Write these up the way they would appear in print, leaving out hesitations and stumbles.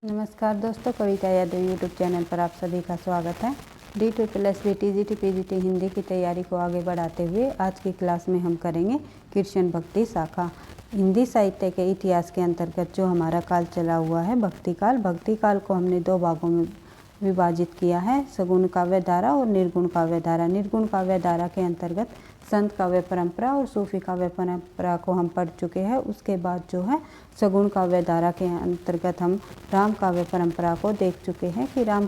नमस्कार दोस्तों, कविता Yadav YouTube channel पर आप सभी का स्वागत है। D2+B TGT PGT हिंदी की तैयारी को आगे बढ़ाते हुए आज की क्लास में हम करेंगे कृष्ण भक्ति शाखा। हिंदी साहित्य के इतिहास के अंतर्गत जो हमारा काल चला हुआ है भक्ति काल, भक्ति काल को हमने दो भागों में विभाजित किया है, सगुण काव्य धारा और निर्गुण काव्य धारा। निर्गुण काव्य धारा के अंतर्गत संत काव्य परंपरा और सूफी काव्य परंपरा को हम पढ़ चुके हैं। उसके बाद जो है सगुण काव्य धारा के अंतर्गत हम राम काव्य परंपरा को देख चुके हैं कि राम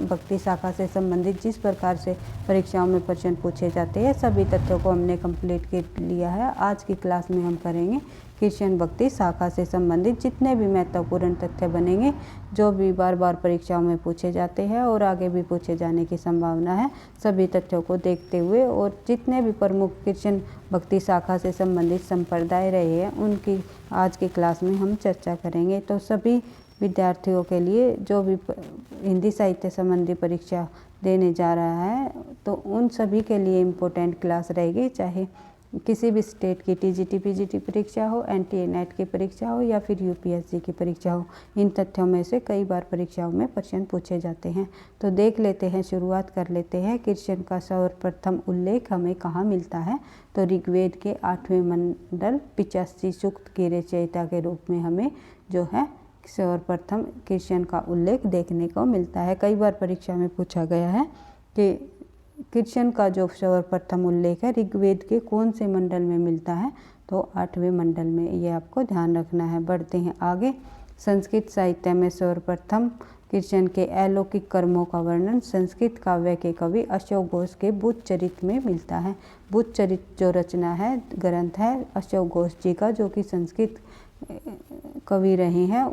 भक्ति शाखा से संबंधित जिस प्रकार से परीक्षाओं में प्रश्न पूछे जाते हैं सभी तथ्यों को हमने कंप्लीट कर लिया है। आज की क्लास में हम करेंगे कृष्ण भक्ति शाखा से संबंधित जितने भी महत्वपूर्ण तथ्य बनेंगे, जो भी बार बार परीक्षाओं में पूछे जाते हैं और आगे भी पूछे जाने की संभावना है, सभी तथ्यों को देखते हुए और जितने भी प्रमुख कृष्ण भक्ति शाखा से संबंधित संप्रदाय रहे हैं उनकी आज की क्लास में हम चर्चा करेंगे। तो सभी विद्यार्थियों के लिए जो भी हिंदी साहित्य संबंधी परीक्षा देने जा रहा है तो उन सभी के लिए इम्पोर्टेंट क्लास रहेगी, चाहे किसी भी स्टेट की TGT PGT परीक्षा हो, NTA NET की परीक्षा हो या फिर UPSC की परीक्षा हो। इन तथ्यों में से कई बार परीक्षाओं में प्रश्न पूछे जाते हैं। तो देख लेते हैं, शुरुआत कर लेते हैं। कृष्ण का सर्वप्रथम उल्लेख हमें कहाँ मिलता है? तो ऋग्वेद के 8वें मंडल 85 सूक्त की रचयिता के रूप में हमें जो है सर्वप्रथम कृष्ण का उल्लेख देखने को मिलता है। कई बार परीक्षा में पूछा गया है कि कृष्ण का जो सर्वप्रथम उल्लेख है ऋग्वेद के कौन से मंडल में मिलता है? तो 8वें मंडल में, ये आपको ध्यान रखना है। बढ़ते हैं आगे। संस्कृत साहित्य में सर्वप्रथम कृष्ण के अलौकिक कर्मों का वर्णन संस्कृत काव्य के कवि अशोक घोष के बुद्ध चरित में मिलता है। बुद्ध चरित जो रचना है, ग्रंथ है अशोक घोष जी का, जो कि संस्कृत कवि रहे हैं।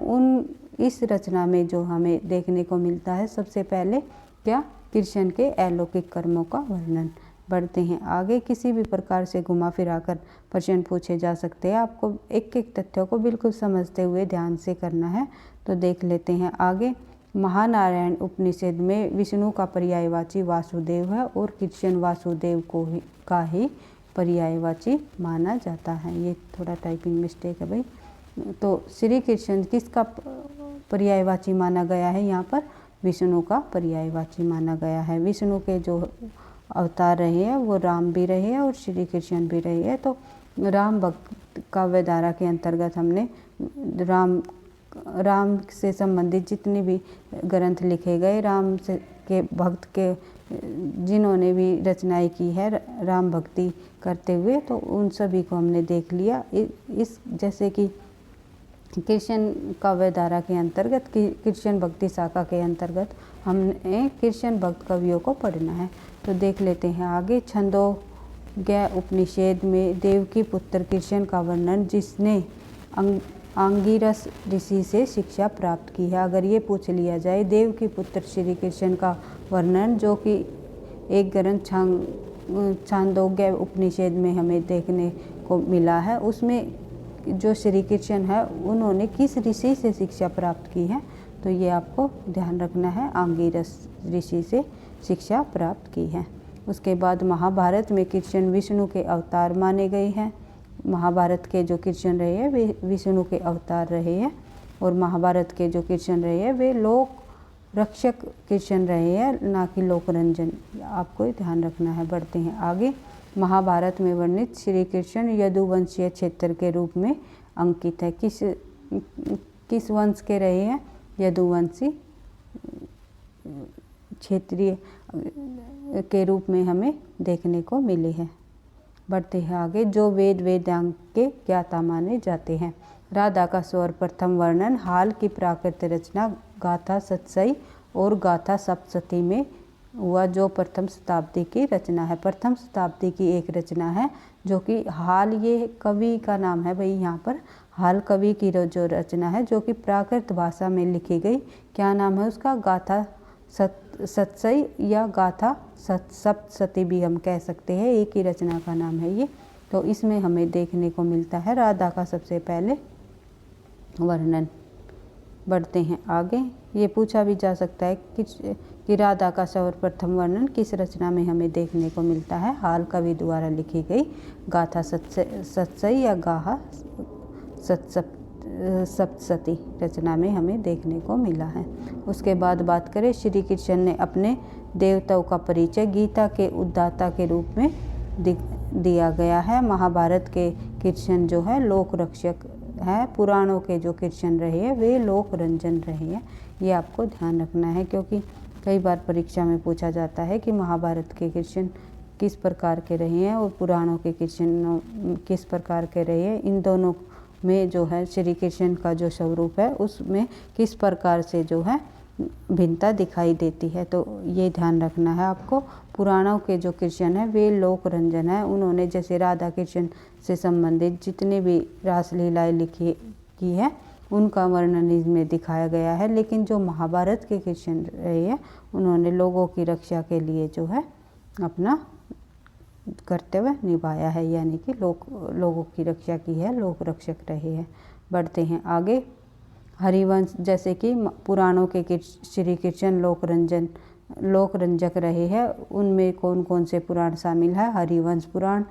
इस रचना में जो हमें देखने को मिलता है सबसे पहले क्या? कृष्ण के अलौकिक कर्मों का वर्णन। बढ़ते हैं आगे। किसी भी प्रकार से घुमा फिराकर प्रश्न पूछे जा सकते हैं, आपको एक एक तथ्यों को बिल्कुल समझते हुए ध्यान से करना है। तो देख लेते हैं आगे। महानारायण उपनिषद में विष्णु का पर्यायवाची वासुदेव है और कृष्ण वासुदेव का ही पर्यायवाची माना जाता है। ये थोड़ा टाइपिंग मिस्टेक है भाई। तो श्री कृष्ण किसका पर्यायवाची माना गया है? यहाँ पर विष्णु का पर्यायवाची माना गया है। विष्णु के जो अवतार रहे हैं वो राम भी रहे हैं और श्री कृष्ण भी रहे हैं। तो राम भक्त काव्य धारा के अंतर्गत हमने राम से संबंधित जितने भी ग्रंथ लिखे गए, राम से के भक्त के जिन्होंने भी रचनाएं की है राम भक्ति करते हुए, तो उन सभी को हमने देख लिया। इस जैसे कि कृष्ण काव्य धारा के अंतर्गत कृष्ण भक्ति शाखा के अंतर्गत हमने कृष्ण भक्त कवियों को पढ़ना है। तो देख लेते हैं आगे। छंदोग्य उपनिषद में देवकी पुत्र कृष्ण का वर्णन, जिसने अंगिरस ऋषि से शिक्षा प्राप्त की है। अगर ये पूछ लिया जाए देवकी पुत्र श्री कृष्ण का वर्णन, जो कि एक ग्रंथ छांदोग्य उपनिषद में हमें देखने को मिला है, उसमें जो श्री कृष्ण है उन्होंने किस ऋषि से शिक्षा प्राप्त की है? तो ये आपको ध्यान रखना है, अंगिरस ऋषि से शिक्षा प्राप्त की है। उसके बाद महाभारत में कृष्ण विष्णु के अवतार माने गए हैं। महाभारत के जो कृष्ण रहे हैं वे विष्णु के अवतार रहे हैं और महाभारत के जो कृष्ण रहे हैं वे लोक रक्षक कृष्ण रहे हैं, ना कि लोकरंजन। आपको ध्यान रखना है। बढ़ते हैं आगे। महाभारत में वर्णित श्री कृष्ण यदुवंशीय क्षेत्र के रूप में अंकित है। किस वंश के रहे हैं? यदुवंशी क्षेत्रीय के रूप में हमें देखने को मिले हैं। बढ़ते हैं आगे। जो वेद वेदांग के ज्ञाता माने जाते हैं। राधा का सर्वप्रथम वर्णन हाल की प्राकृत रचना गाथा सतसई और गाथा सप्तशती में हुआ, जो प्रथम शताब्दी की रचना है। प्रथम शताब्दी की एक रचना है जो कि हाल, ये कवि का नाम है भाई यहाँ पर, हाल कवि की जो रचना है जो कि प्राकृत भाषा में लिखी गई। क्या नाम है उसका? गाथा सतसई या गाथा सप्तशती भी हम कह सकते हैं, एक ही रचना का नाम है ये। तो इसमें हमें देखने को मिलता है राधा का सबसे पहले वर्णन। बढ़ते हैं आगे। ये पूछा भी जा सकता है कि राधा का सर्वप्रथम वर्णन किस रचना में हमें देखने को मिलता है? हाल कवि द्वारा लिखी गई गाथा सतसई या गाहा सप्तशती रचना में हमें देखने को मिला है। उसके बाद बात करें, श्री कृष्ण ने अपने देवताओं का परिचय गीता के उद्धाता के रूप में दिया गया है। महाभारत के कृष्ण जो है लोक रक्षक है, पुराणों के जो कृष्ण रहे हैं वे लोक रंजन रहे हैं। ये आपको ध्यान रखना है, क्योंकि कई बार परीक्षा में पूछा जाता है कि महाभारत के कृष्ण किस प्रकार के रहे हैं और पुराणों के कृष्ण किस प्रकार के रहे हैं। इन दोनों में जो है श्री कृष्ण का जो स्वरूप है उसमें किस प्रकार से जो है भिन्नता दिखाई देती है, तो ये ध्यान रखना है आपको। पुराणों के जो कृष्ण है वे लोक रंजन है। उन्होंने जैसे राधा कृष्ण से संबंधित जितने भी रासलीलाएँ लिखी की है उनका वर्णन इसमें दिखाया गया है। लेकिन जो महाभारत के कृष्ण रहे हैं उन्होंने लोगों की रक्षा के लिए जो है अपना कर्तव्य निभाया है, यानी कि लोगों की रक्षा की है, लोक रक्षक रहे हैं। बढ़ते हैं आगे। हरिवंश, जैसे कि पुराणों के श्री कृष्ण लोक रंजक रहे हैं, उनमें कौन कौन से पुराण शामिल है? हरिवंश पुराण,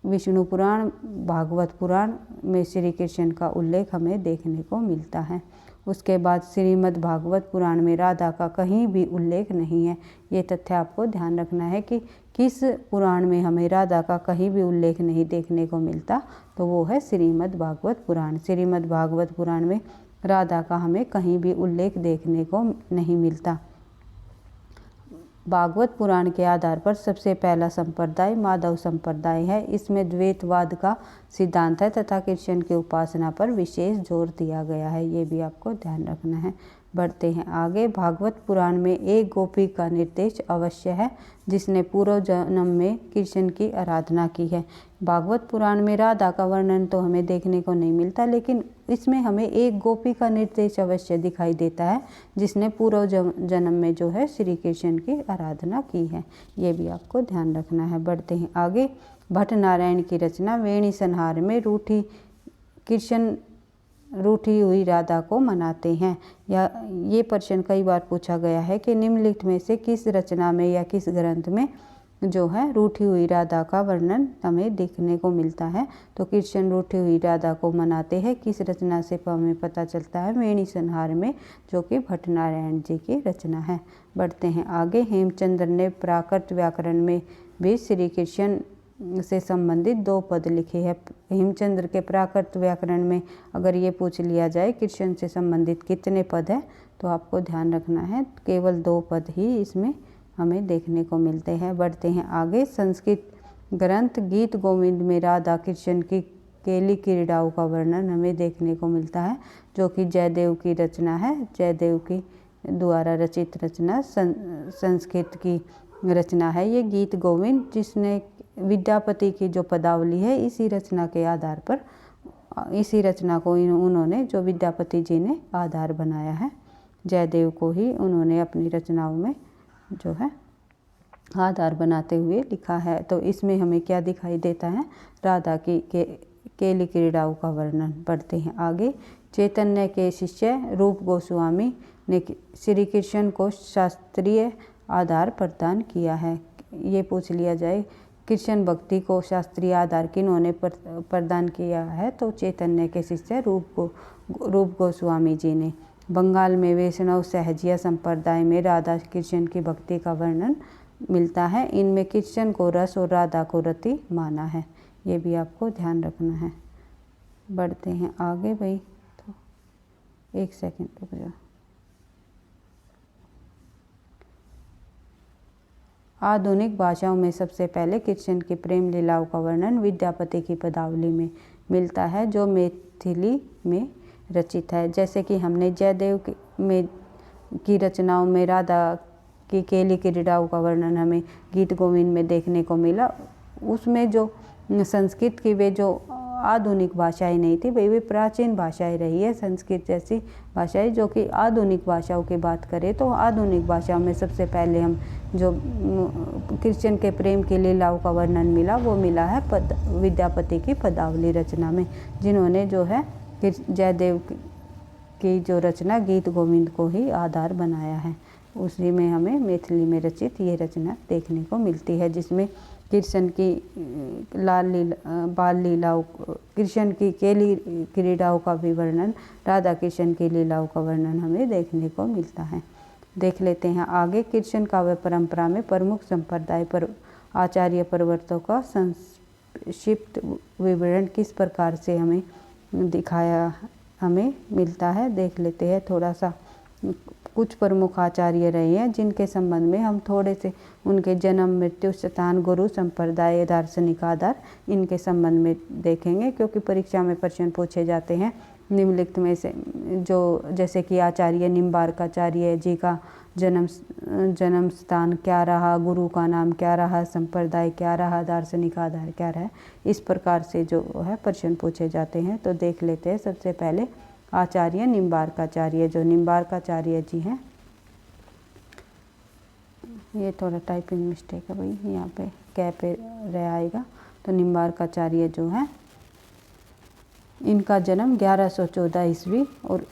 विष्णु पुराण, भागवत पुराण में श्री कृष्ण का उल्लेख हमें देखने को मिलता है। उसके बाद श्रीमद् भागवत पुराण में राधा का कहीं भी उल्लेख नहीं है। ये तथ्य आपको ध्यान रखना है कि किस पुराण में हमें राधा का कहीं भी उल्लेख नहीं देखने को मिलता, तो वो है श्रीमद् भागवत पुराण। श्रीमद् भागवत पुराण में राधा का हमें कहीं भी उल्लेख देखने को नहीं मिलता। भागवत पुराण के आधार पर सबसे पहला संप्रदाय माधव संप्रदाय है। इसमें द्वैतवाद का सिद्धांत है तथा कृष्ण की उपासना पर विशेष जोर दिया गया है। ये भी आपको ध्यान रखना है। बढ़ते हैं आगे। भागवत पुराण में एक गोपी का निर्देश अवश्य है जिसने पूर्व जन्म में कृष्ण की आराधना की है। भागवत पुराण में राधा का वर्णन तो हमें देखने को नहीं मिलता, लेकिन इसमें हमें एक गोपी का निर्देश अवश्य दिखाई देता है जिसने पूर्व जन्म में जो है श्री कृष्ण की आराधना की है। ये भी आपको ध्यान रखना है। बढ़ते हैं आगे। भट्ट नारायण की रचना वेणी संहार में कृष्ण रूठी हुई राधा को मनाते हैं। या ये प्रश्न कई बार पूछा गया है कि निम्नलिखित में से किस रचना में या किस ग्रंथ में जो है रूठी हुई राधा का वर्णन हमें देखने को मिलता है। तो कृष्ण रूठी हुई राधा को मनाते हैं किस रचना से हमें पता चलता है? वेणी संहार में, जो कि भट्ट नारायण जी की रचना है। बढ़ते हैं आगे। हेमचंद्र ने प्राकृत व्याकरण में भी श्री कृष्ण से संबंधित 2 पद लिखे हैं। हेमचंद्र के प्राकृत व्याकरण में अगर ये पूछ लिया जाए कृष्ण से संबंधित कितने पद हैं, तो आपको ध्यान रखना है केवल 2 पद ही इसमें हमें देखने को मिलते हैं। बढ़ते हैं आगे। संस्कृत ग्रंथ गीत गोविंद में राधा कृष्ण की केली क्रीड़ाओं का वर्णन हमें देखने को मिलता है, जो कि जयदेव की रचना है। जयदेव की द्वारा रचित रचना संस्कृत की रचना है ये गीत गोविंद, जिसने विद्यापति की जो पदावली है इसी रचना के आधार पर, इसी रचना को उन्होंने जो विद्यापति जी ने आधार बनाया है, जयदेव को ही उन्होंने अपनी रचनाओं में जो है आधार बनाते हुए लिखा है। तो इसमें हमें क्या दिखाई देता है? राधा की केली क्रीड़ाओं का वर्णन। बढ़ते हैं आगे। चैतन्य के शिष्य रूप गोस्वामी ने श्री कृष्ण को शास्त्रीय आधार प्रदान किया है। ये पूछ लिया जाए कृष्ण भक्ति को शास्त्रीय आधार किन्होंने प्रदान किया है, तो चैतन्य के शिष्य रूप गोस्वामी जी ने। बंगाल में वैष्णव सहजिया संप्रदाय में राधा कृष्ण की भक्ति का वर्णन मिलता है। इनमें कृष्ण को रस और राधा को रति माना है। ये भी आपको ध्यान रखना है। बढ़ते हैं आगे भाई, तो 1 सेकंड रुक जाओ। आधुनिक भाषाओं में सबसे पहले कृष्ण की प्रेम लीलाओं का वर्णन विद्यापति की पदावली में मिलता है, जो मैथिली में रचित है। जैसे कि हमने जयदेव की रचनाओं में राधा की केली क्रीड़ाओं का वर्णन हमें गीत गोविंद में देखने को मिला, उसमें जो संस्कृत की वे जो आधुनिक भाषाएं नहीं थी, वे प्राचीन भाषाएं रही है संस्कृत जैसी भाषाएं। जो कि आधुनिक भाषाओं की बात करें तो आधुनिक भाषाओं में सबसे पहले हम जो कृष्ण के प्रेम की लीलाओं का वर्णन मिला वो मिला है विद्यापति की पदावली रचना में, जिन्होंने जो है जयदेव की जो रचना गीत गोविंद को ही आधार बनाया है। उसी में हमें मैथिली में रचित ये रचना देखने को मिलती है, जिसमें कृष्ण की बाल लीलाओं, कृष्ण की केली क्रीड़ाओं का भी वर्णन, राधा कृष्ण की लीलाओं का वर्णन हमें देखने को मिलता है। देख लेते हैं आगे। कृष्ण काव्य परंपरा में प्रमुख संप्रदाय पर आचार्य प्रवर्तकों का संक्षिप्त विवरण किस प्रकार से हमें मिलता है, देख लेते हैं। थोड़ा सा कुछ प्रमुख आचार्य रहे हैं जिनके संबंध में हम थोड़े से उनके जन्म, मृत्यु, स्थान, गुरु, संप्रदाय, दार्शनिक आधार, इनके संबंध में देखेंगे, क्योंकि परीक्षा में प्रश्न पूछे जाते हैं निम्नलिखित में से जो, जैसे कि आचार्य निम्बार्काचार्य जी का जन्म स्थान क्या रहा, गुरु का नाम क्या रहा, संप्रदाय क्या रहा, दार्शनिक आधार क्या रहा, इस प्रकार से जो है प्रश्न पूछे जाते हैं। तो देख लेते हैं सबसे पहले आचार्य निम्बार्काचार्य। जो निम्बार्काचार्य जी हैं, ये थोड़ा टाइपिंग मिस्टेक है भाई, यहाँ पे क्या पे रह आएगा। तो निम्बार्काचार्य जो है, इनका जन्म 1114 ईस्वी और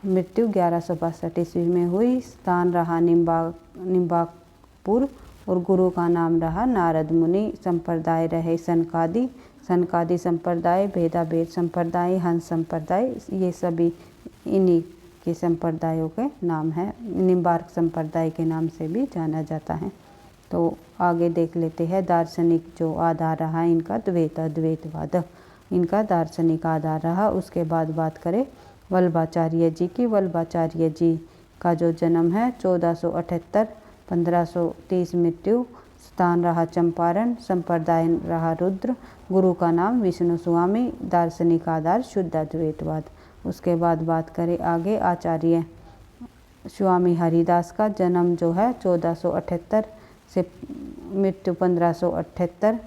मृत्यु 1162 ईस्वी में हुई। स्थान रहा निम्बाकपुर और गुरु का नाम रहा नारद मुनि। संप्रदाय रहे सनकादि संप्रदाय, भेदाभेद संप्रदाय, हंस संप्रदाय, ये सभी इन्हीं के संप्रदायों के नाम है। निम्बार्क संप्रदाय के नाम से भी जाना जाता है। तो आगे देख लेते हैं दार्शनिक जो आधार रहा इनका, द्वैतवाद, इनका दार्शनिक आधार रहा। उसके बाद बात करें वल्लभाचार्य जी की। वल्लभाचार्य जी का जो जन्म है 1478, 1530 मृत्यु। स्थान रहा चंपारण, संप्रदाय रहा रुद्र, गुरु का नाम विष्णु स्वामी, दार्शनिक आधार शुद्ध अद्वैतवाद। उसके बाद बात करें आगे आचार्य स्वामी हरिदास का। जन्म जो है 1478 से मृत्यु 1578।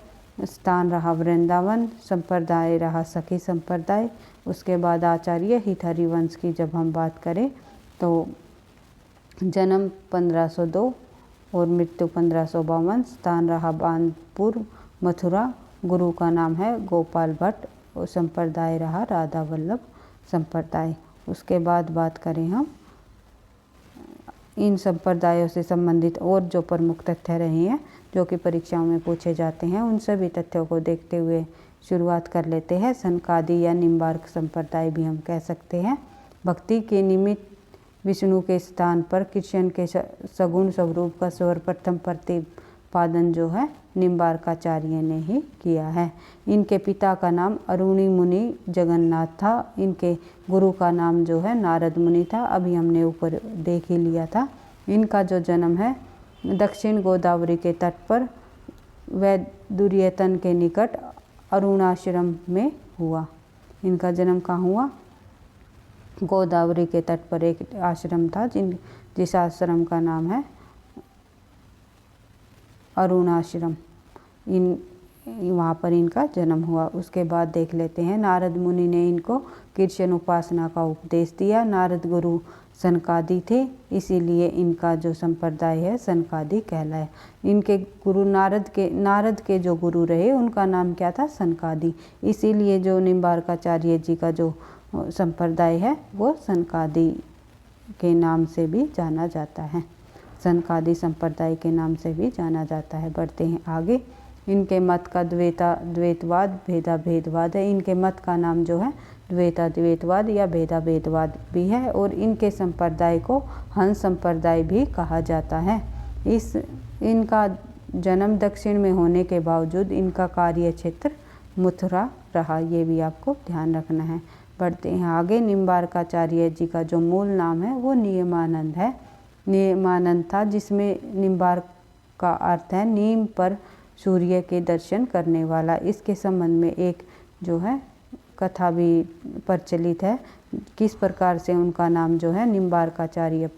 स्थान रहा वृंदावन, संप्रदाय रहा सखी संप्रदाय। उसके बाद आचार्य हित हरिवंश की जब हम बात करें तो जन्म 1502 और मृत्यु 1552। स्थान रहा बानपुर मथुरा, गुरु का नाम है गोपाल भट्ट और संप्रदाय रहा राधा वल्लभ संप्रदाय। उसके बाद बात करें हम इन संप्रदायों से संबंधित और जो प्रमुख तथ्य रहे हैं जो कि परीक्षाओं में पूछे जाते हैं, उन सभी तथ्यों को देखते हुए शुरुआत कर लेते हैं। सनकादि या निम्बार्क संप्रदाय भी हम कह सकते हैं। भक्ति के निमित्त विष्णु के स्थान पर कृष्ण के सगुण स्वरूप का सर्वप्रथम प्रतिपादन जो है निम्बार्काचार्य ने ही किया है। इनके पिता का नाम अरुणी मुनि जगन्नाथ था। इनके गुरु का नाम जो है नारद मुनि था, अभी हमने ऊपर देख ही लिया था। इनका जो जन्म है दक्षिण गोदावरी के तट पर वैदुर्यतन के निकट अरुणाश्रम में हुआ। इनका जन्म कहाँ हुआ? गोदावरी के तट पर एक आश्रम था जिस आश्रम का नाम है अरुणाश्रम। वहाँ पर इनका जन्म हुआ। उसके बाद देख लेते हैं नारद मुनि ने इनको कृष्ण उपासना का उपदेश दिया। नारद गुरु सनकादि थे, इसीलिए इनका जो संप्रदाय है सनकादि कहलाए। इनके गुरु नारद के जो गुरु रहे उनका नाम क्या था? सनकादि। इसीलिए जो निम्बार्काचार्य जी का जो संप्रदाय है वो सनकादि के नाम से भी जाना जाता है। सनकादि संप्रदाय के नाम से भी जाना जाता है। बढ़ते हैं आगे। इनके मत का द्वैतवाद भेदाभेदवाद है। इनके मत का नाम जो है द्वैतवाद या भेदाभेदवाद भी है और इनके संप्रदाय को हंस संप्रदाय भी कहा जाता है। इनका जन्म दक्षिण में होने के बावजूद इनका कार्य क्षेत्र मथुरा रहा, ये भी आपको ध्यान रखना है। बढ़ते हैं आगे। निम्बार्काचार्य जी का जो मूल नाम है वो नियमानंद है। नियमानंद था, जिसमें निम्बार्क का अर्थ है नीम पर सूर्य के दर्शन करने वाला। इसके संबंध में एक जो है कथा भी प्रचलित है, किस प्रकार से उनका नाम जो है निम्बार्काचार्य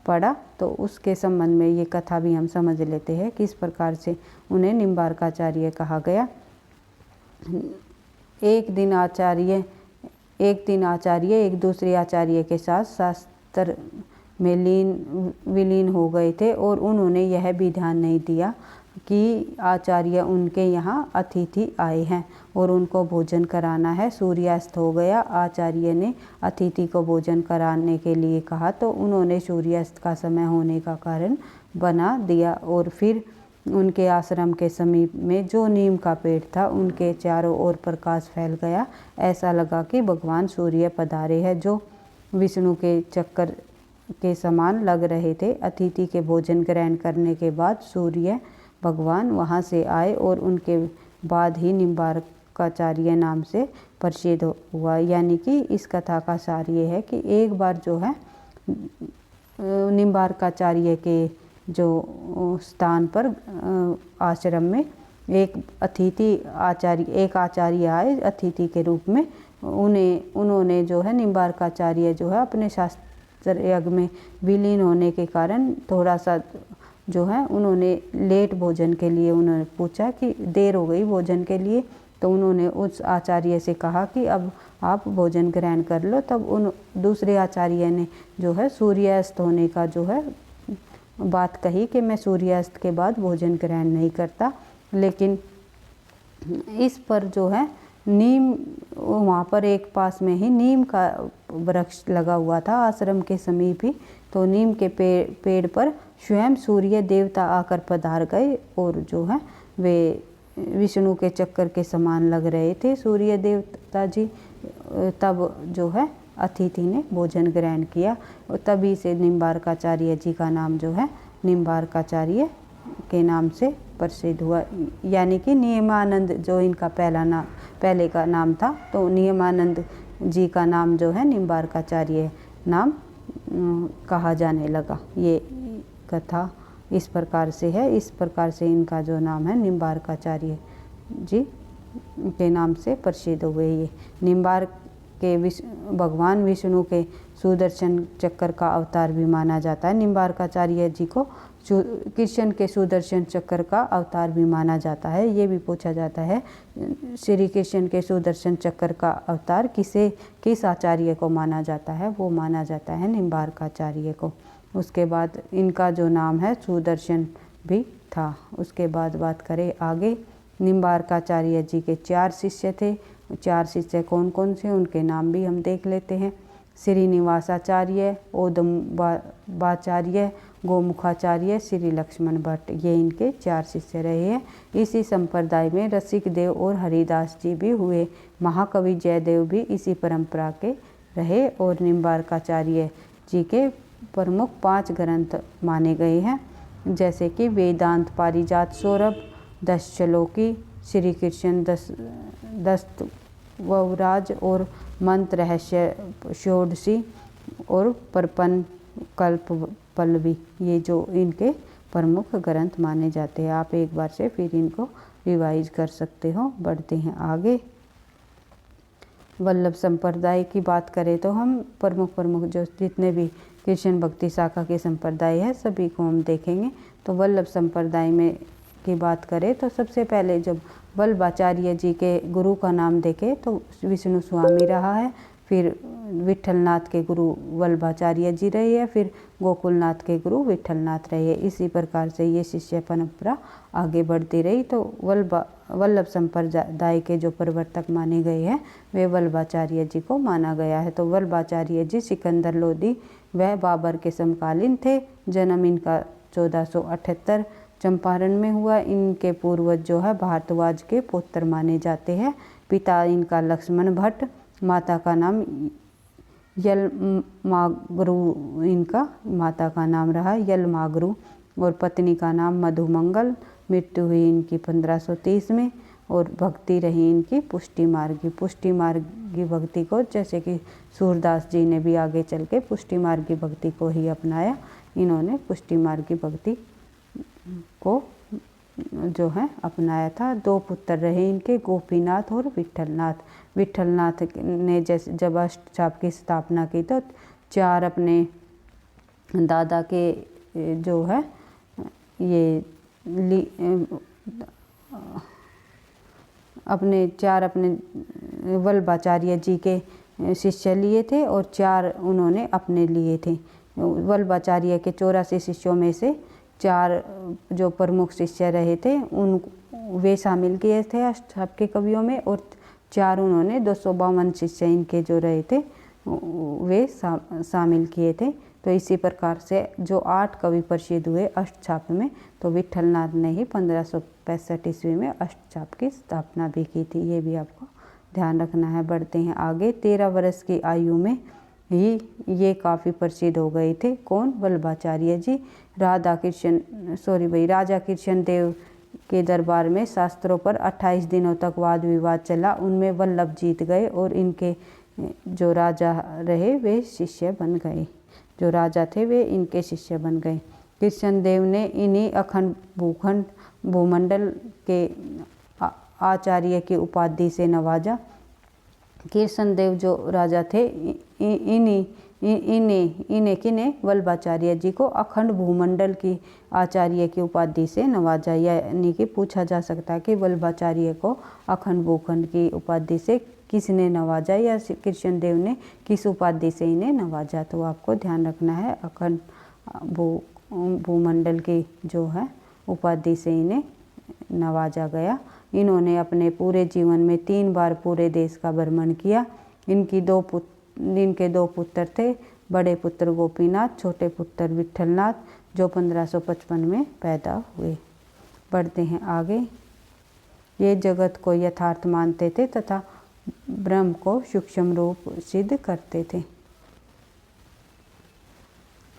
पड़ा, तो उसके संबंध में ये कथा भी हम समझ लेते हैं किस प्रकार से उन्हें निम्बार्काचार्य कहा गया। एक दिन आचार्य एक दूसरे आचार्य के साथ शास्त्र में विलीन हो गए थे और उन्होंने यह भी ध्यान नहीं दिया कि आचार्य उनके यहाँ अतिथि आए हैं और उनको भोजन कराना है। सूर्यास्त हो गया। आचार्य ने अतिथि को भोजन कराने के लिए कहा तो उन्होंने सूर्यास्त का समय होने का कारण बना दिया और फिर उनके आश्रम के समीप में जो नीम का पेड़ था उनके चारों ओर प्रकाश फैल गया। ऐसा लगा कि भगवान सूर्य पधारे हैं, जो विष्णु के चक्कर के समान लग रहे थे। अतिथि के भोजन ग्रहण करने के बाद सूर्य भगवान वहाँ से आए और उनके बाद ही निम्बार्काचार्य नाम से प्रसिद्ध हुआ। यानी कि इस कथा का सार ये है कि एक बार जो है निम्बार्काचार्य के जो स्थान पर आश्रम में एक आचार्य आए अतिथि के रूप में। उन्होंने जो है निम्बार्काचार्य जो है अपने शास्त्र यज्ञ में विलीन होने के कारण थोड़ा सा जो है उन्होंने लेट भोजन के लिए उन्होंने पूछा कि देर हो गई भोजन के लिए, तो उन्होंने उस आचार्य से कहा कि अब आप भोजन ग्रहण कर लो। तब उन दूसरे आचार्य ने जो है सूर्यास्त होने का जो है बात कही कि मैं सूर्यास्त के बाद भोजन ग्रहण नहीं करता। लेकिन इस पर जो है नीम, वहाँ पर एक पास में ही नीम का वृक्ष लगा हुआ था आश्रम के समीप ही, तो नीम के पेड़ पर स्वयं सूर्य देवता आकर पधार गए और जो है वे विष्णु के चक्कर के समान लग रहे थे सूर्य देवता जी। तब जो है अतिथि ने भोजन ग्रहण किया और तभी से निम्बार्काचार्य जी का नाम जो है निम्बार्काचार्य के नाम से प्रसिद्ध हुआ। यानी कि नियमानंद जो इनका पहले का नाम था, तो नियमानंद जी का नाम जो है निम्बार्काचार्य नाम कहा जाने लगा। ये कथा इस प्रकार से है। इस प्रकार से इनका जो नाम है निम्बार्काचार्य जी के नाम से प्रसिद्ध हुए। ये निम्बार्क के भगवान विष्णु के सुदर्शन चक्र का अवतार भी माना जाता है। निम्बार्काचार्य जी को कृष्ण के सुदर्शन चक्र का अवतार भी माना जाता है। ये भी पूछा जाता है श्री कृष्ण के सुदर्शन चक्र का अवतार किस आचार्य को माना जाता है, वो माना जाता है निम्बार्काचार्य को। उसके बाद इनका जो नाम है सुदर्शन भी था। उसके बाद बात करें आगे, निम्बार्काचार्य जी के 4 शिष्य थे। 4 शिष्य कौन कौन से, उनके नाम भी हम देख लेते हैं। श्रीनिवासाचार्य, ओदम्बाचार्य, गोमुखाचार्य, श्री लक्ष्मण भट्ट, ये इनके 4 शिष्य रहे हैं। इसी संप्रदाय में रसिक देव और हरिदास जी भी हुए। महाकवि जयदेव भी इसी परंपरा के रहे और निम्बार्काचार्य जी के प्रमुख 5 ग्रंथ माने गए हैं, जैसे कि वेदांत पारिजात सौरभ, 10 श्लोकी, श्री कृष्ण दस्तवराज और मंत्र रहस्य षोडशी और परपन कल्प पल्लवी, ये जो इनके प्रमुख ग्रंथ माने जाते हैं। आप एक बार से फिर इनको रिवाइज कर सकते हो। बढ़ते हैं आगे। वल्लभ संप्रदाय की बात करें तो हम प्रमुख जो जितने भी कृष्ण भक्ति शाखा के संप्रदाय है सभी को हम देखेंगे। तो वल्लभ संप्रदाय में की बात करें तो सबसे पहले जब वल्लभाचार्य जी के गुरु का नाम देखें तो विष्णु स्वामी रहा है, फिर विट्ठलनाथ के गुरु वल्लभाचार्य जी रहे हैं, फिर गोकुलनाथ के गुरु विट्ठलनाथ रहे हैं। इसी प्रकार से ये शिष्य परंपरा आगे बढ़ती रही। तो वल्लभ संप्रदाय के जो प्रवर्तक माने गए हैं वे वल्लभाचार्य जी को माना गया है। तो वल्लभाचार्य जी सिकंदर लोदी व बाबर के समकालीन थे। जन्म इनका 1478 चंपारण में हुआ। इनके पूर्वज जो है भारद्वाज के पुत्र माने जाते हैं। पिता इनका लक्ष्मण भट्ट, माता का नाम यलमागरु, इनका माता का नाम रहा यलमागरु और पत्नी का नाम मधुमंगल। मृत्यु हुई इनकी 1530 में और भक्ति रही इनकी पुष्टि मार्गी भक्ति को, जैसे कि सूरदास जी ने भी आगे चल के पुष्टि मार्गी भक्ति को ही अपनाया। इन्होंने पुष्टि मार्गी भक्ति को जो है अपनाया था। 2 पुत्र रहे इनके, गोपीनाथ और विट्ठलनाथ। विट्ठलनाथ ने जब अष्टचाप की स्थापना की तो 4 अपने दादा के जो है ये अपने वल्लभाचार्य जी के शिष्य लिए थे और 4 उन्होंने अपने लिए थे। वल्लभाचार्य के 84 शिष्यों में से 4 जो प्रमुख शिष्य रहे थे वे शामिल किए थे अष्टचाप के कवियों में और 4 उन्होंने 252 शिष्य इनके जो रहे थे वे शामिल किए थे। तो इसी प्रकार से जो 8 कवि प्रसिद्ध हुए अष्टछाप में, तो विठलनाथ ने ही 1565 ईस्वी में अष्टछाप की स्थापना भी की थी। ये भी आपको ध्यान रखना है। बढ़ते हैं आगे। 13 वर्ष की आयु में ही ये काफ़ी प्रसिद्ध हो गए थे। कौन? वल्लभाचार्य जी। राजा कृष्ण देव के दरबार में शास्त्रों पर 28 दिनों तक वाद विवाद चला। उनमें वल्लभ जीत गए और इनके जो राजा रहे वे शिष्य बन गए। जो राजा थे वे इनके शिष्य बन गए। कृष्ण देव ने इन्हीं अखंड भूमंडल के आचार्य की उपाधि से नवाजा। कृष्ण देव जो राजा थे इन्हें किने? वल्लभाचार्य जी को अखंड भूमंडल की आचार्य की उपाधि से नवाजा। यानी कि पूछा जा सकता है कि वल्लभाचार्य को अखंड भूखंड की उपाधि से किसने नवाजा, या कृष्ण देव ने किस उपाधि से इन्हें नवाजा। तो आपको ध्यान रखना है अखंड भूमंडल की जो है उपाधि से इन्हें नवाजा गया। इन्होंने अपने पूरे जीवन में 3 बार पूरे देश का भ्रमण किया। इनके 2 पुत्र थे। बड़े पुत्र गोपीनाथ, छोटे पुत्र विठलनाथ, जो 1555 में पैदा हुए। बढ़ते हैं आगे। ये जगत को यथार्थ मानते थे तथा ब्रह्म को सूक्ष्म रूप सिद्ध करते थे।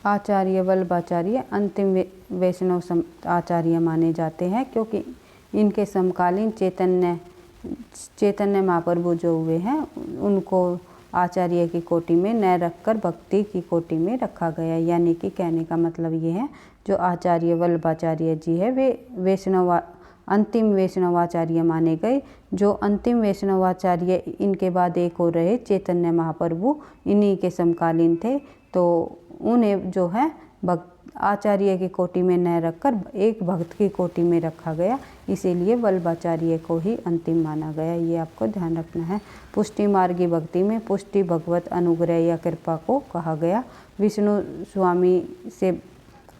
आचार्य वल्लभाचार्य अंतिम वैष्णव आचार्य माने जाते हैं, क्योंकि इनके समकालीन चैतन्य महाप्रभु जो हुए हैं उनको आचार्य की कोटि में न रखकर भक्ति की कोटि में रखा गया। यानी कि कहने का मतलब ये है, जो आचार्य वल्लभाचार्य जी है वे अंतिम वैष्णवाचार्य माने गए। जो अंतिम वैष्णवाचार्य इनके बाद एक और रहे चैतन्य महाप्रभु, इन्हीं के समकालीन थे। तो उन्हें जो है आचार्य की कोटि में न रखकर एक भक्त की कोटि में रखा गया, इसीलिए वल्लभाचार्य को ही अंतिम माना गया। ये आपको ध्यान रखना है। पुष्टि मार्गी भक्ति में पुष्टि भगवत अनुग्रह या कृपा को कहा गया। विष्णु स्वामी से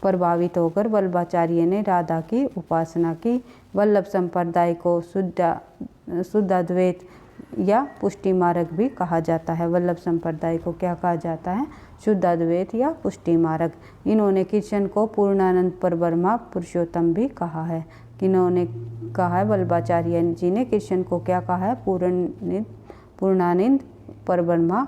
प्रभावित होकर वल्लभाचार्य ने राधा की उपासना की। वल्लभ संप्रदाय को शुद्धाद्वैत या पुष्टि मार्ग भी कहा जाता है। वल्लभ संप्रदाय को क्या कहा जाता है? शुद्धाद्वैत या पुष्टि मार्ग। इन्होंने कृष्ण को पूर्णानंद परब्रह्म पुरुषोत्तम भी कहा है। किन्होंने कहा है? वल्लभाचार्य जी ने कृष्ण को क्या कहा है? पूर्णानंद परब्रह्म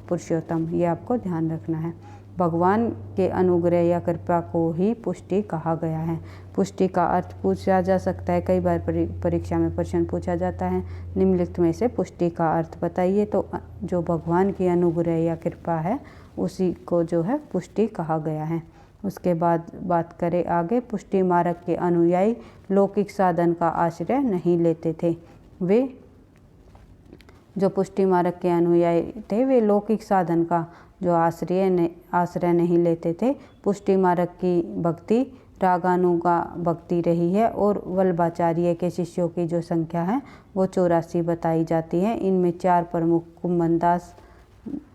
पुरुषोत्तम। ये आपको ध्यान रखना है। भगवान के अनुग्रह या कृपा को ही पुष्टि कहा गया है। पुष्टि का अर्थ पूछा जा सकता है, कई बार परीक्षा में प्रश्न पूछा जाता है, निम्नलिखित में से पुष्टि का अर्थ बताइए। तो जो भगवान की अनुग्रह या कृपा है उसी को जो है पुष्टि कहा गया है। उसके बाद बात करें आगे। पुष्टि मार्ग के अनुयायी लौकिक साधन का आश्रय नहीं लेते थे। वे जो पुष्टि मार्ग के अनुयायी थे वे लौकिक साधन का जो आश्रय नहीं लेते थे। पुष्टि मार्ग की भक्ति रागानुगा भक्ति रही है और वल्लभाचार्य के शिष्यों की जो संख्या है वो 84 बताई जाती है। इनमें 4 प्रमुख कुम्भनदास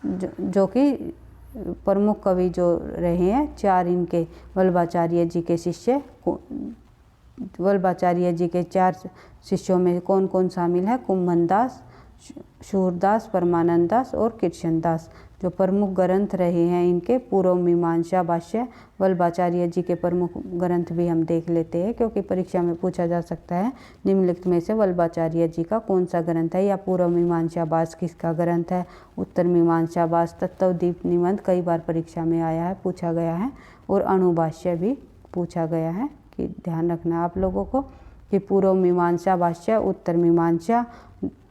जो कि प्रमुख कवि जो रहे हैं, 4 इनके वल्लभाचार्य जी के शिष्य। वल्लभाचार्य जी के 4 शिष्यों में कौन कौन शामिल है? कुम्भनदास, सूरदास, परमानंद दास और कृष्णदास। जो प्रमुख ग्रंथ रहे हैं इनके पूर्व मीमांसा भाष्य। वल्लभाचार्य जी के प्रमुख ग्रंथ भी हम देख लेते हैं, क्योंकि परीक्षा में पूछा जा सकता है निम्नलिखित में से वल्लभाचार्य जी का कौन सा ग्रंथ है, या पूर्व मीमांसा भाष्य किसका ग्रंथ है। उत्तर मीमांसा भाष्य, तत्वदीप निबंध कई बार परीक्षा में आया है, पूछा गया है, और अणुभाष्य भी पूछा गया है। कि ध्यान रखना आप लोगों को कि पूर्व मीमांसा भाष्य, उत्तर मीमांसा,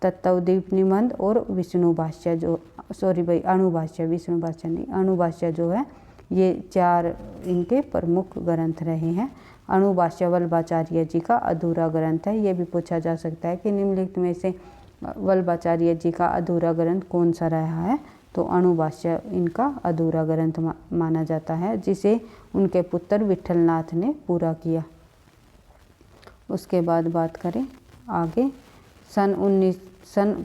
तत्वदीप निबंध और विष्णु भाष्य अणुभाष्य, विष्णु भाष्य नहीं, अणुभाष्य जो है ये 4 इनके प्रमुख ग्रंथ रहे हैं। अणुभाष्य वल्लभाचार्य जी का अधूरा ग्रंथ है। ये भी पूछा जा सकता है कि निम्नलिखित में से वल्लभाचार्य जी का अधूरा ग्रंथ कौन सा रहा है। तो अणुभाष्य इनका अधूरा ग्रंथ माना जाता है, जिसे उनके पुत्र विठलनाथ ने पूरा किया। उसके बाद बात करें आगे। सन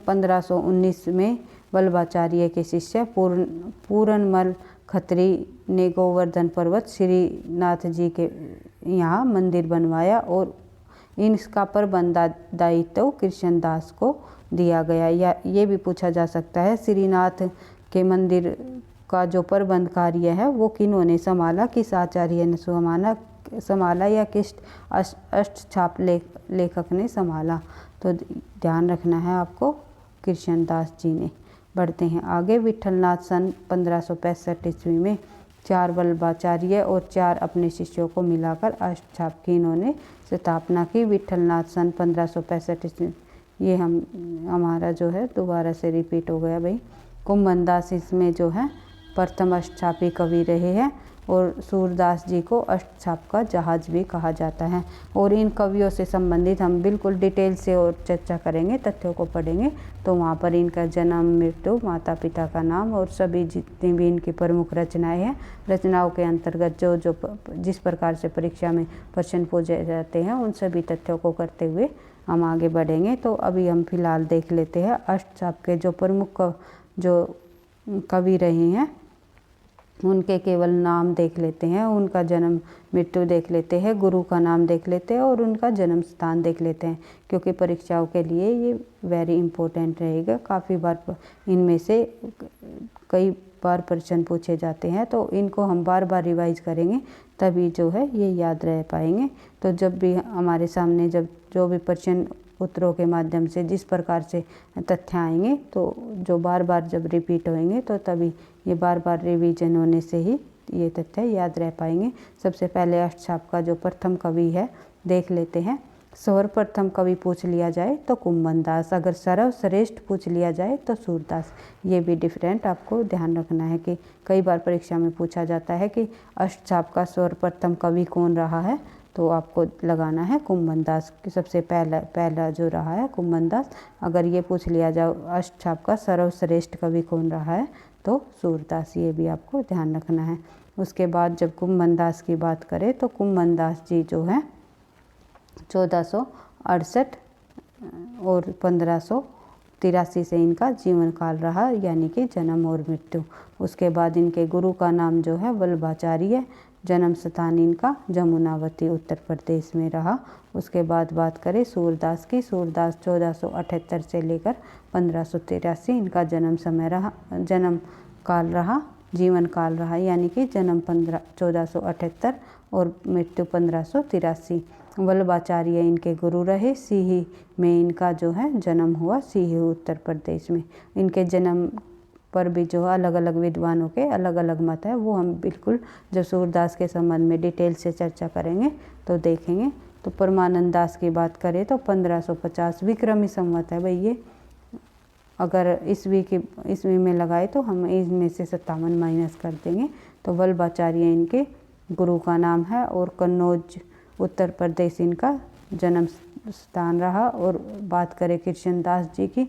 1519 में वल्लभाचार्य के शिष्य पूरनमल खत्री ने गोवर्धन पर्वत श्रीनाथ जी के यहाँ मंदिर बनवाया और इसका प्रबंध दायित्व कृष्णदास को दिया गया। या ये भी पूछा जा सकता है श्रीनाथ के मंदिर का जो प्रबंध कार्य है वो किन्होंने संभाला, किस आचार्य ने संभाला या किस अष्टछाप लेखक ने संभाला। तो ध्यान रखना है आपको, कृष्णदास जी ने। बढ़ते हैं आगे। विठलनाथ सन 1565 ईस्वी में 4 वल्लभाचार्य और 4 अपने शिष्यों को मिलाकर अष्टछाप की इन्होंने स्थापना की। विठलनाथ सन 1565 ईस्वी, ये हमारा जो है दोबारा से रिपीट हो गया भाई। कुम्भनदास इसमें जो है प्रथम अष्टछापी कवि रहे हैं और सूरदास जी को अष्टछाप का जहाज भी कहा जाता है। और इन कवियों से संबंधित हम बिल्कुल डिटेल से और चर्चा करेंगे, तथ्यों को पढ़ेंगे तो वहाँ पर इनका जन्म, मृत्यु, माता पिता का नाम और सभी जितनी भी इनकी प्रमुख रचनाएं हैं, रचनाओं के अंतर्गत जो जिस प्रकार से परीक्षा में प्रश्न पूछे जाते हैं उन सभी तथ्यों को करते हुए हम आगे बढ़ेंगे। तो अभी हम फिलहाल देख लेते हैं अष्टछाप के जो प्रमुख जो कवि रहे हैं उनके केवल नाम देख लेते हैं, उनका जन्म मृत्यु देख लेते हैं, गुरु का नाम देख लेते हैं और उनका जन्म स्थान देख लेते हैं, क्योंकि परीक्षाओं के लिए ये वेरी इंपॉर्टेंट रहेगा। काफ़ी बार इनमें से कई बार प्रश्न पूछे जाते हैं, तो इनको हम बार बार रिवाइज करेंगे तभी जो है ये याद रह पाएंगे। तो जब भी हमारे सामने जब जो भी प्रश्न उत्तरों के माध्यम से जिस प्रकार से तथ्य आएंगे तो जो बार बार जब रिपीट होंगे तो तभी ये बार बार रिवीजन होने से ही ये तथ्य याद रह पाएंगे। सबसे पहले अष्टछाप का जो प्रथम कवि है देख लेते हैं। सर्वप्रथम कवि पूछ लिया जाए तो कुम्भनदास, अगर सर्वश्रेष्ठ पूछ लिया जाए तो सूरदास। ये भी डिफरेंट आपको ध्यान रखना है कि कई बार परीक्षा में पूछा जाता है कि अष्टछाप का सर्वप्रथम कवि कौन रहा है, तो आपको लगाना है कुम्भनदास की सबसे पहला जो रहा है कुम्भनदास। अगर ये पूछ लिया जाए अष्टछाप का सर्वश्रेष्ठ कवि कौन रहा है तो सूरदास, ये भी आपको ध्यान रखना है। उसके बाद जब कुम्भनदास की बात करें तो कुम्भनदास जी जो है 1468 और 1583 से इनका जीवन काल रहा, यानी कि जन्म और मृत्यु। उसके बाद इनके गुरु का नाम जो है वल्लभाचार्य, जन्म स्थान इनका जमुनावती उत्तर प्रदेश में रहा। उसके बाद बात करें सूरदास की, सूरदास 1478 से लेकर 1583 इनका जन्म समय रहा, जन्म काल रहा, जीवन काल रहा, यानी कि जन्म 1478 और मृत्यु 1583। वल्लभाचार्य इनके गुरु रहे। सीही में इनका जो है जन्म हुआ, सीही उत्तर प्रदेश में। इनके जन्म पर भी जो अलग अलग विद्वानों के अलग अलग मत है, वो हम बिल्कुल जब सूरदास के संबंध में डिटेल से चर्चा करेंगे तो देखेंगे। तो परमानंद दास की बात करें तो 1550 विक्रमी संवत है भाई ये। अगर ईस्वी में लगाए तो हम इसमें से 57 माइनस कर देंगे। तो वल्लभाचार्य इनके गुरु का नाम है और कन्नौज उत्तर प्रदेश इनका जन्म स्थान रहा। और बात करें कृष्णदास जी की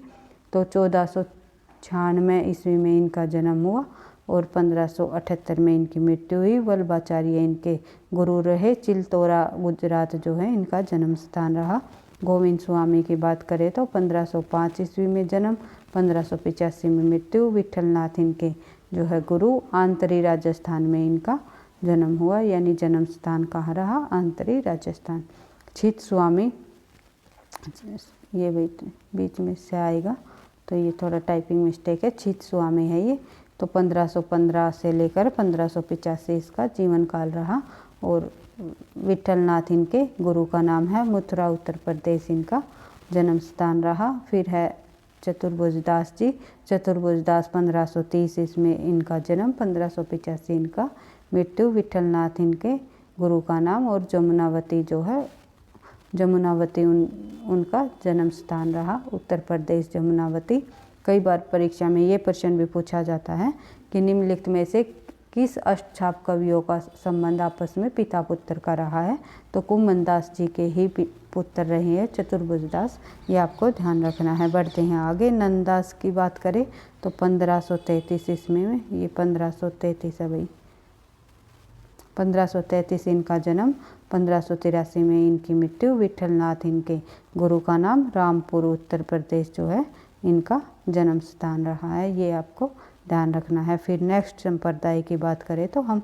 तो 1496 ईस्वी में इनका जन्म हुआ और 1578 में इनकी मृत्यु हुई। वल्लभाचार्य इनके गुरु रहे। चिलतोरा गुजरात जो है इनका जन्म स्थान रहा। गोविंद स्वामी की बात करें तो 1505 ईस्वी में जन्म, 1585 में मृत्यु। विठलनाथ इनके जो है गुरु, आंतरी राजस्थान में इनका जन्म हुआ, यानी जन्म स्थान कहाँ रहा, आंतरी राजस्थान। चित स्वामी, ये बीच में से आएगा तो ये थोड़ा टाइपिंग मिस्टेक है, चित स्वामी है ये। तो 1515 से लेकर 1585 इसका जीवन काल रहा। और विठलनाथ इनके गुरु का नाम है, मथुरा उत्तर प्रदेश इनका जन्म स्थान रहा। फिर है चतुर्भुजदास जी, चतुर्भुजदास 1530 इसमें इनका जन्म, 1585 इनका मृत्यु। विठलनाथ इनके गुरु का नाम और जमुनावती जो है, जमुनावती उनका जन्म स्थान रहा, उत्तर प्रदेश जमुनावती। कई बार परीक्षा में ये प्रश्न भी पूछा जाता है कि निम्नलिखित में से किस अष्टछाप कवियों का संबंध आपस में पिता पुत्र का रहा है, तो कुम्भनदास जी के ही पुत्र रहे हैं चतुर्भुजदास, ये आपको ध्यान रखना है। बढ़ते हैं आगे। नंददास की बात करें तो 1533 ईस्वी में, ये 1533 है भाई, 1533 इनका जन्म, 1583 में इनकी मृत्यु। विठलनाथ इनके गुरु का नाम, रामपुर उत्तर प्रदेश जो है इनका जन्म स्थान रहा है, ये आपको ध्यान रखना है। फिर नेक्स्ट संप्रदाय की बात करें तो हम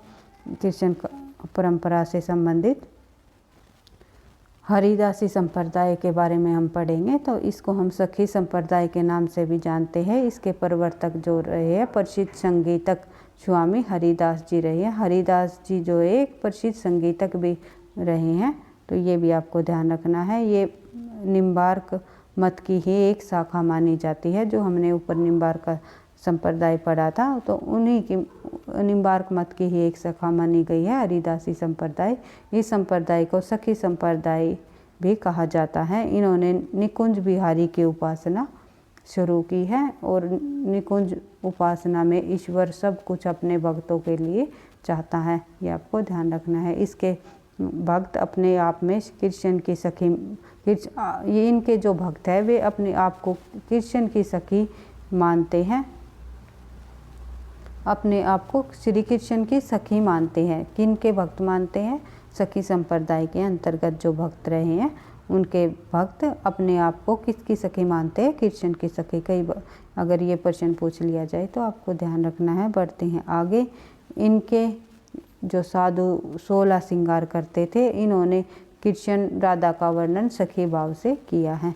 कृष्ण परंपरा से संबंधित हरिदासी संप्रदाय के बारे में हम पढ़ेंगे। तो इसको हम सखी संप्रदाय के नाम से भी जानते हैं। इसके प्रवर्तक जो रहे हैं प्रसिद्ध संगीतक स्वामी हरिदास जी रहे हैं। हरिदास जी जो एक प्रसिद्ध संगीतक भी रहे हैं, तो ये भी आपको ध्यान रखना है। ये निम्बार्क मत की ही एक शाखा मानी जाती है। जो हमने ऊपर निम्बार्क संप्रदाय पढ़ा था, तो उन्हीं की निम्बार्क मत की ही एक शाखा मानी गई है हरिदासी संप्रदाय। इस संप्रदाय को सखी संप्रदाय भी कहा जाता है। इन्होंने निकुंज बिहारी की उपासना शुरू की है और निकुंज उपासना में ईश्वर सब कुछ अपने भक्तों के लिए चाहता है, ये आपको ध्यान रखना है। इसके भक्त अपने आप में कृष्ण की सखी, ये इनके जो भक्त है वे अपने आप को कृष्ण की सखी मानते हैं, अपने आप को श्री कृष्ण की सखी मानते हैं। किन के भक्त मानते हैं? सखी संप्रदाय के अंतर्गत जो भक्त रहे हैं उनके भक्त अपने आप को किसकी सखी मानते हैं? कृष्ण की सखी। कई अगर ये प्रश्न पूछ लिया जाए तो आपको ध्यान रखना है। बढ़ते हैं आगे। इनके जो साधु 16 श्रृंगार करते थे, इन्होंने कृष्ण राधा का वर्णन सखी भाव से किया है।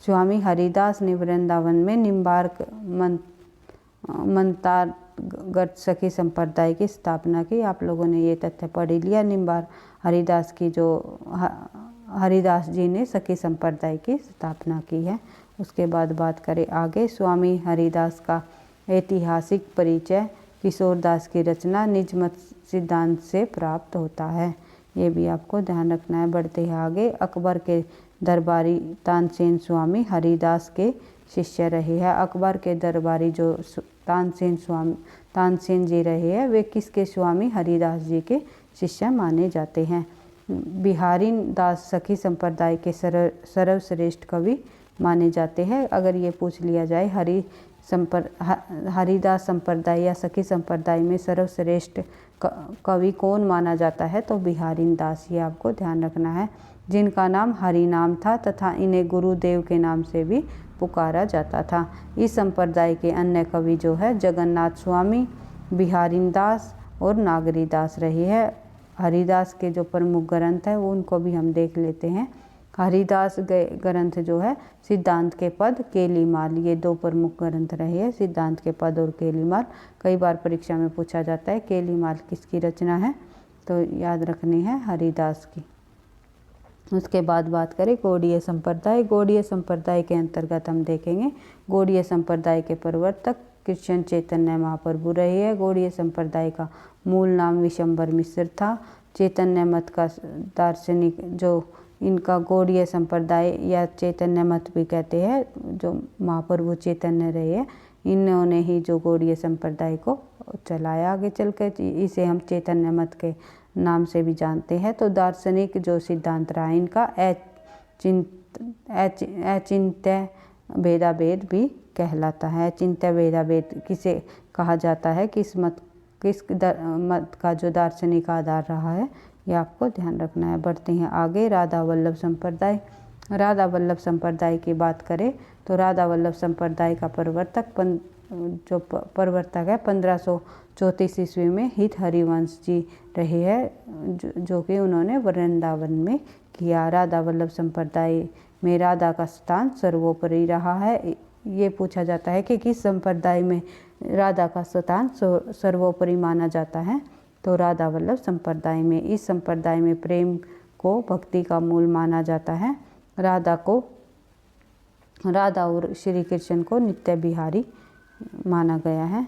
स्वामी हरिदास ने वृंदावन में निम्बार्क मंतागत सखी संप्रदाय की स्थापना की। आप लोगों ने ये तथ्य पढ़ लिया। निम्बार हरिदास की जो हरिदास जी ने सखी संप्रदाय की स्थापना की है। उसके बाद बात करें आगे। स्वामी हरिदास का ऐतिहासिक परिचय किशोरदास की रचना निज मत सिद्धांत से प्राप्त होता है, ये भी आपको ध्यान रखना है। बढ़ते हैं आगे। अकबर के दरबारी तानसेन स्वामी हरिदास के शिष्य रहे हैं। अकबर के दरबारी जो तानसेन जी रहे हैं वे किसके स्वामी? हरिदास जी के शिष्य माने जाते हैं। बिहारी दास सखी संप्रदाय के सर्वश्रेष्ठ कवि माने जाते हैं। अगर ये पूछ लिया जाए हरिदास संप्रदाय या सखी संप्रदाय में सर्वश्रेष्ठ कवि कौन माना जाता है, तो बिहारी दास, ये आपको ध्यान रखना है। जिनका नाम हरि नाम था तथा इन्हें गुरुदेव के नाम से भी पुकारा जाता था। इस संप्रदाय के अन्य कवि जो है जगन्नाथ स्वामी, बिहारी दास और नागरी दास रही है। हरिदास के जो प्रमुख ग्रंथ है वो उनको भी हम देख लेते हैं। हरिदास ग्रंथ जो है सिद्धांत के पद, केलीमाल, ये दो प्रमुख ग्रंथ रहे हैं, सिद्धांत के पद और केलीमाल। कई बार परीक्षा में पूछा जाता है केलीमाल किसकी रचना है, तो याद रखनी है हरिदास की। उसके बाद बात करें गौड़ीय संप्रदाय। गौड़ीय संप्रदाय के अंतर्गत हम देखेंगे गौड़ीय संप्रदाय के प्रवर्तक कृष्ण चैतन्य महाप्रभु रहे हैं। गौड़ीय संप्रदाय का मूल नाम विशंबर मिश्र था। चैतन्य मत का दार्शनिक जो इनका गौड़ीय संप्रदाय या चैतन्य मत भी कहते हैं, जो महाप्रभु चैतन्य रहे हैं, इन्होंने ही जो गौड़ीय संप्रदाय को चलाया। आगे चल कर इसे हम चैतन्य मत के नाम से भी जानते हैं। तो दार्शनिक जो सिद्धांत रहा इनका अचिंत्य भेदाभेद भी कहलाता है। अचिंत्य भेदाभेद किसे कहा जाता है? किस मत का जो दार्शनिक आधार रहा है, ये आपको ध्यान रखना है। बढ़ते हैं आगे। राधा वल्लभ संप्रदाय। राधा वल्लभ संप्रदाय की बात करें तो राधा वल्लभ संप्रदाय का प्रवर्तक है 1534 ईस्वी में हित हरिवंश जी रहे हैं, जो कि उन्होंने वृंदावन में किया। राधा वल्लभ संप्रदाय में राधा का स्थान सर्वोपरि रहा है। ये पूछा जाता है कि किस संप्रदाय में राधा का स्थान सर्वोपरि माना जाता है, तो राधा वल्लभ संप्रदाय में। इस संप्रदाय में प्रेम को भक्ति का मूल माना जाता है। राधा और श्री कृष्ण को नित्य बिहारी माना गया है।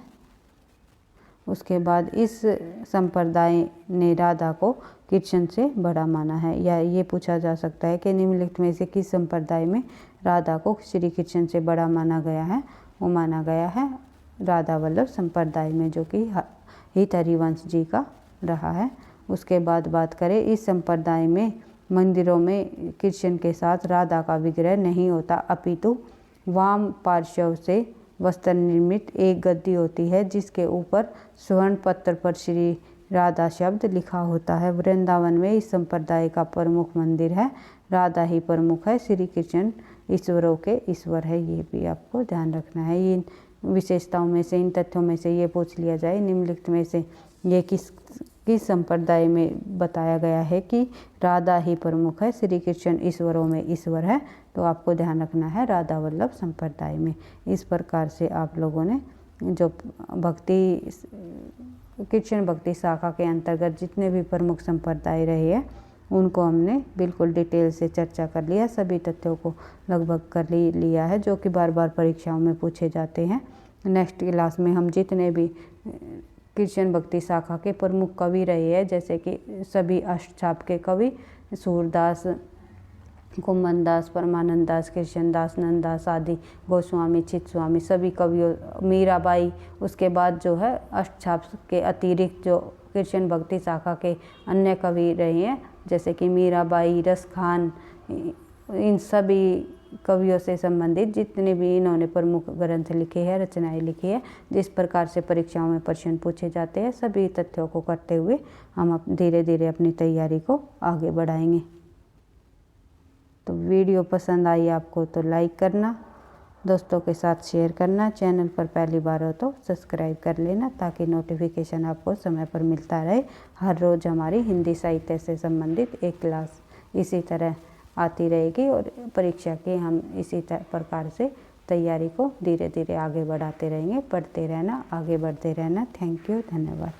उसके बाद इस संप्रदाय ने राधा को कृष्ण से बड़ा माना है। या ये पूछा जा सकता है कि निम्नलिखित में से किस संप्रदाय में राधा को श्री कृष्ण से बड़ा माना गया है? वो माना गया है राधा वल्लभ संप्रदाय में, जो कि हित हरिवंश जी का रहा है। उसके बाद बात करें इस संप्रदाय में मंदिरों में कृष्ण के साथ राधा का विग्रह नहीं होता, अपितु वाम पार्श्व से वस्त्र निर्मित एक गद्दी होती है जिसके ऊपर स्वर्ण पत्र पर श्री राधा शब्द लिखा होता है। वृंदावन में इस संप्रदाय का प्रमुख मंदिर है। राधा ही प्रमुख है, श्री कृष्ण ईश्वरों के ईश्वर है, ये भी आपको ध्यान रखना है। इन विशेषताओं में से, इन तथ्यों में से ये पूछ लिया जाए निम्नलिखित में से ये किस संप्रदाय में बताया गया है कि राधा ही प्रमुख है, श्री कृष्ण ईश्वरों में ईश्वर है, तो आपको ध्यान रखना है राधा वल्लभ संप्रदाय में। इस प्रकार से आप लोगों ने जो भक्ति कृष्ण भक्ति शाखा के अंतर्गत जितने भी प्रमुख संप्रदाय रहे हैं उनको हमने बिल्कुल डिटेल से चर्चा कर लिया, सभी तथ्यों को लगभग कर लिया है जो कि बार बार परीक्षाओं में पूछे जाते हैं। नेक्स्ट क्लास में हम जितने भी कृष्ण भक्ति शाखा के प्रमुख कवि रहे हैं, जैसे कि सभी अष्टछाप के कवि सूरदास, कुम्भनदास, परमानंद दास, कृष्णदास, नंददास आदि, गोस्वामी, चित्स्वामी, सभी कवियों, मीराबाई, उसके बाद जो है अष्टछाप के अतिरिक्त जो कृष्ण भक्ति शाखा के अन्य कवि रहे हैं जैसे कि मीराबाई, रस खान, इन सभी कवियों से संबंधित जितने भी इन्होंने प्रमुख ग्रंथ लिखे हैं, रचनाएं लिखी है, जिस प्रकार से परीक्षाओं में प्रश्न पूछे जाते हैं, सभी तथ्यों को करते हुए हम धीरे धीरे अपनी तैयारी को आगे बढ़ाएंगे। तो वीडियो पसंद आई आपको तो लाइक करना, दोस्तों के साथ शेयर करना, चैनल पर पहली बार हो तो सब्सक्राइब कर लेना ताकि नोटिफिकेशन आपको समय पर मिलता रहे। हर रोज़ हमारी हिंदी साहित्य से संबंधित एक क्लास इसी तरह आती रहेगी और परीक्षा की हम इसी प्रकार से तैयारी को धीरे धीरे आगे बढ़ाते रहेंगे। पढ़ते रहना, आगे बढ़ते रहना। थैंक यू, धन्यवाद।